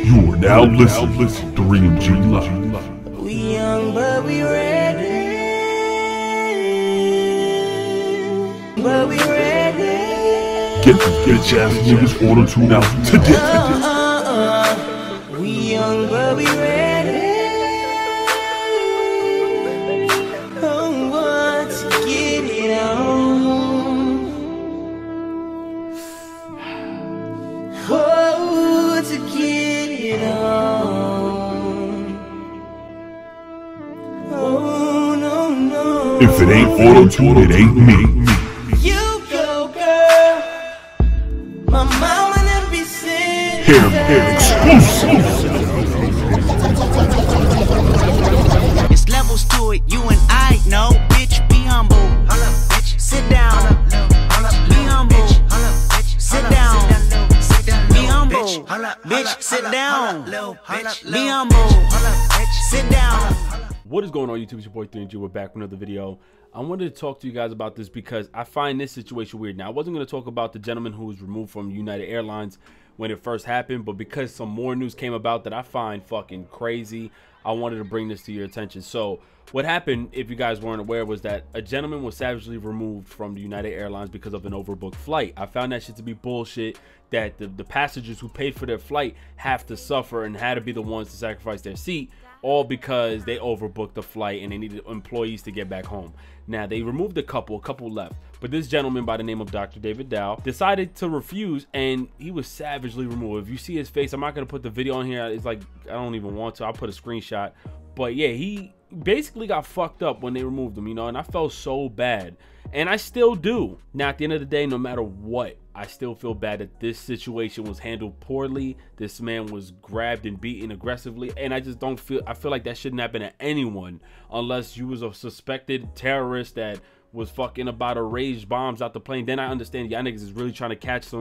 You are now listening to GMG Live. We young but we ready. But we ready. Get these bitch ass niggas auto-tune out today. We young but we ready. Oh, want to get it on. Oh, to get it on. Oh, no, no. If it ain't auto-tune, it ain't me. You go, girl. My mama never be sick. Here, exclusive. It's levels to it, you and I know. Bitch, be humble. Bitch, sit down. Be humble. Sit down. Be humble. Bitch, sit down. Be humble. Sit down. What is going on, YouTube? It's your boy 3G. We're back with another video. I wanted to talk to you guys about this because I find this situation weird. Now, I wasn't going to talk about the gentleman who was removed from United Airlines when it first happened, but because some more news came about that I find fucking crazy, I wanted to bring this to your attention. So what happened, if you guys weren't aware, was that a gentleman was savagely removed from the United Airlines because of an overbooked flight. I found that shit to be bullshit, that the passengers who paid for their flight have to suffer and had to be the ones to sacrifice their seat, all because they overbooked the flight and they needed employees to get back home. Now, they removed a couple left, but this gentleman by the name of Dr. David Dow decided to refuse, and he was savagely removed. If you see his face, I'm not going to put the video on here. It's like, I don't even want to. I'll put a screenshot. But yeah, he basically got fucked up when they removed him, you know, and I felt so bad. And I still do. Now, at the end of the day, no matter what, I still feel bad that this situation was handled poorly. This man was grabbed and beaten aggressively, and I just don't feel, I feel like that shouldn't happen to anyone unless you was a suspected terrorist that was fucking about to raise bombs out the plane. Then I understand y'all niggas is really trying to catch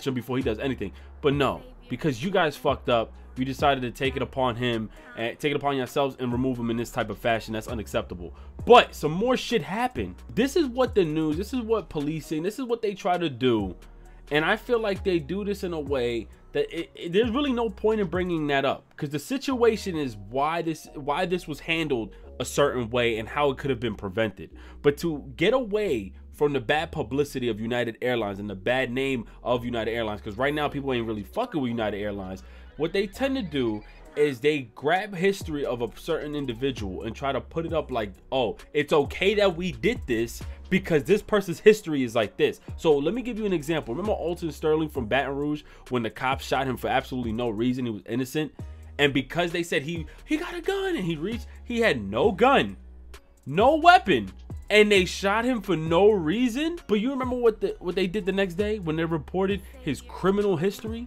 him before he does anything. But no, because you guys fucked up, you decided to take it upon him and take it upon yourselves and remove him in this type of fashion. That's unacceptable. But some more shit happened. This is what the news, this is what policing, this is what they try to do. And I feel like they do this in a way that there's really no point in bringing that up, because the situation is why this was handled a certain way and how it could have been prevented. But to get away from the bad publicity of United Airlines and the bad name of United Airlines, because right now people ain't really fucking with United Airlines, what they tend to do is they grab history of a certain individual and try to put it up like, oh, it's okay that we did this because this person's history is like this. So let me give you an example. Remember Alton Sterling from Baton Rouge when the cops shot him for absolutely no reason? He was innocent, and because they said he got a gun and he had no gun, no weapon, and they shot him for no reason. But you remember what they did the next day when they reported his criminal history?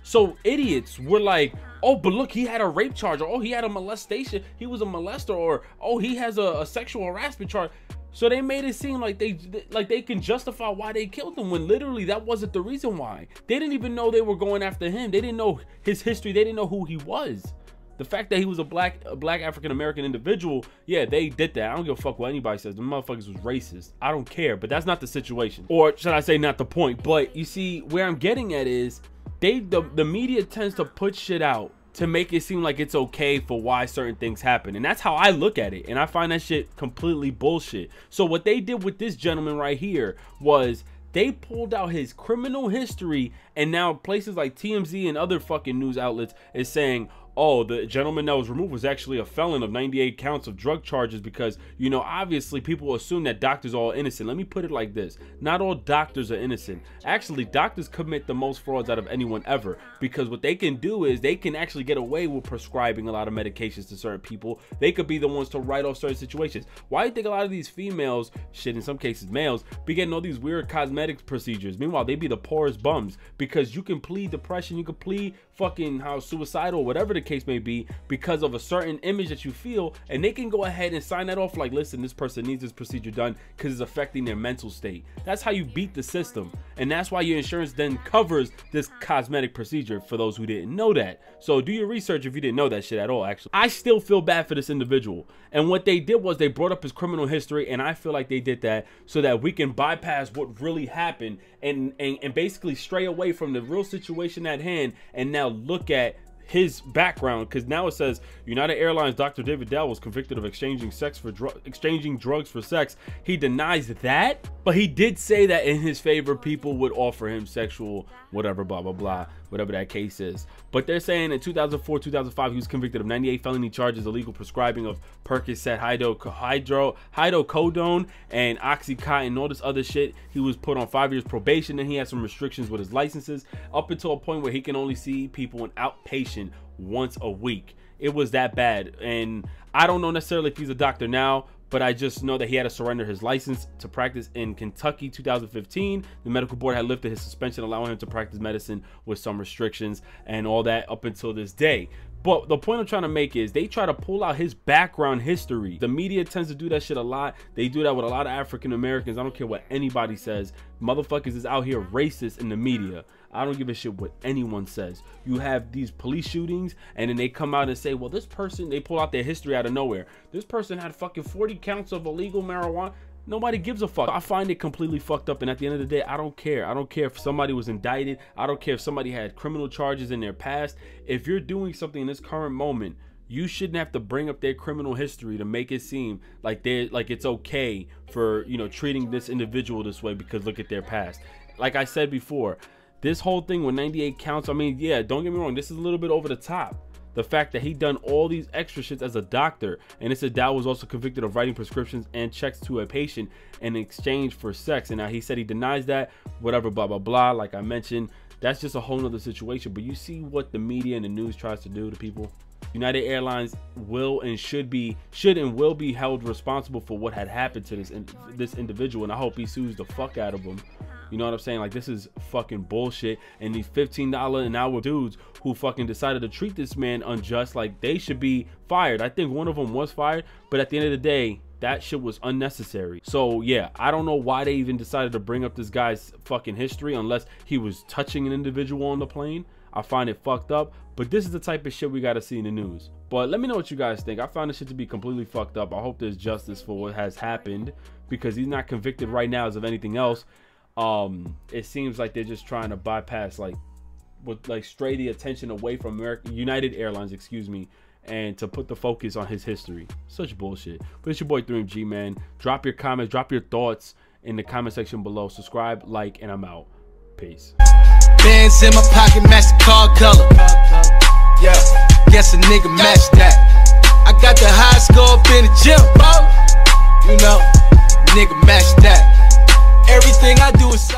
So idiots were like, oh, but look, he had a rape charge, or oh, he had a molestation, he was a molester, or oh, he has a sexual harassment charge. So they made it seem like they can justify why they killed him, when literally that wasn't the reason why. They didn't even know they were going after him. They didn't know his history. They didn't know who he was. The fact that he was a black African-American individual, yeah, they did that. I don't give a fuck what anybody says. The motherfuckers was racist. I don't care, but that's not the situation. Or should I say not the point. But you see, where I'm getting at is, the media tends to put shit out to make it seem like it's okay for why certain things happen, and that's how I look at it, and I find that shit completely bullshit. So what they did with this gentleman right here was they pulled out his criminal history, and now places like TMZ and other fucking news outlets is saying, oh, the gentleman that was removed was actually a felon of 98 counts of drug charges, because, you know, obviously people assume that doctors are all innocent. Let me put it like this. Not all doctors are innocent. Actually, doctors commit the most frauds out of anyone ever, because what they can do is they can actually get away with prescribing a lot of medications to certain people. They could be the ones to write off certain situations. Why do you think a lot of these females, shit, in some cases males, be getting all these weird cosmetic procedures? Meanwhile, they be the poorest bums, because you can plead depression, you can plead fucking how suicidal, whatever the case may be, because of a certain image that you feel, and they can go ahead and sign that off like, listen, this person needs this procedure done because it's affecting their mental state. That's how you beat the system, and that's why your insurance then covers this cosmetic procedure, for those who didn't know that. So do your research if you didn't know that shit at all. Actually, I still feel bad for this individual, and what they did was they brought up his criminal history, and I feel like they did that so that we can bypass what really happened and basically stray away from the real situation at hand, and now look at his background, because now it says United Airlines Dr. David Dell was convicted of exchanging drugs for sex. He denies that, but he did say that in his favor people would offer him sexual whatever, blah blah blah, whatever that case is. But they're saying in 2004 2005 he was convicted of 98 felony charges, illegal prescribing of Percocet, hydrocodone, and Oxycontin, and all this other shit. He was put on 5 years probation, and he had some restrictions with his licenses, up until a point where he can only see people in outpatient once a week. It was that bad. And I don't know necessarily if he's a doctor now, but I just know that he had to surrender his license to practice in Kentucky 2015. The medical board had lifted his suspension, allowing him to practice medicine with some restrictions and all that up until this day. But the point I'm trying to make is they try to pull out his background history. The media tends to do that shit a lot. They do that with a lot of African Americans. I don't care what anybody says. Motherfuckers is out here racist in the media. I don't give a shit what anyone says. You have these police shootings, and then they come out and say, well, this person, they pull out their history out of nowhere. This person had fucking 40 counts of illegal marijuana. Nobody gives a fuck. I find it completely fucked up, and at the end of the day, I don't care. I don't care if somebody was indicted. I don't care if somebody had criminal charges in their past. If you're doing something in this current moment, you shouldn't have to bring up their criminal history to make it seem like it's okay for, you know, treating this individual this way because look at their past. Like I said before, this whole thing with 98 counts, I mean, yeah, don't get me wrong, this is a little bit over the top. The fact that he done all these extra shits as a doctor, and it said Dow was also convicted of writing prescriptions and checks to a patient in exchange for sex. And now he said he denies that, whatever, blah, blah, blah. Like I mentioned, that's just a whole nother situation. But you see what the media and the news tries to do to people. United Airlines will and should and will be held responsible for what had happened to this individual, and I hope he sues the fuck out of him. You know what I'm saying? Like, this is fucking bullshit. And these $15 an hour dudes who fucking decided to treat this man unjust, like, they should be fired. I think one of them was fired, but at the end of the day, that shit was unnecessary. So yeah, I don't know why they even decided to bring up this guy's fucking history unless he was touching an individual on the plane. I find it fucked up, but this is the type of shit we gotta see in the news. But let me know what you guys think. I found this shit to be completely fucked up. I hope there's justice for what has happened, because he's not convicted right now as of anything else. It seems like they're just trying to bypass, stray the attention away from United Airlines, excuse me, and to put the focus on his history. Such bullshit. But it's your boy GMG, man. Drop your comments, drop your thoughts in the comment section below. Subscribe, like, and I'm out. Peace. Bands in my pocket, MasterCard color. Yeah, guess a nigga match that. I got the high score up in the gym, bro. You know, nigga match that. Everything I do is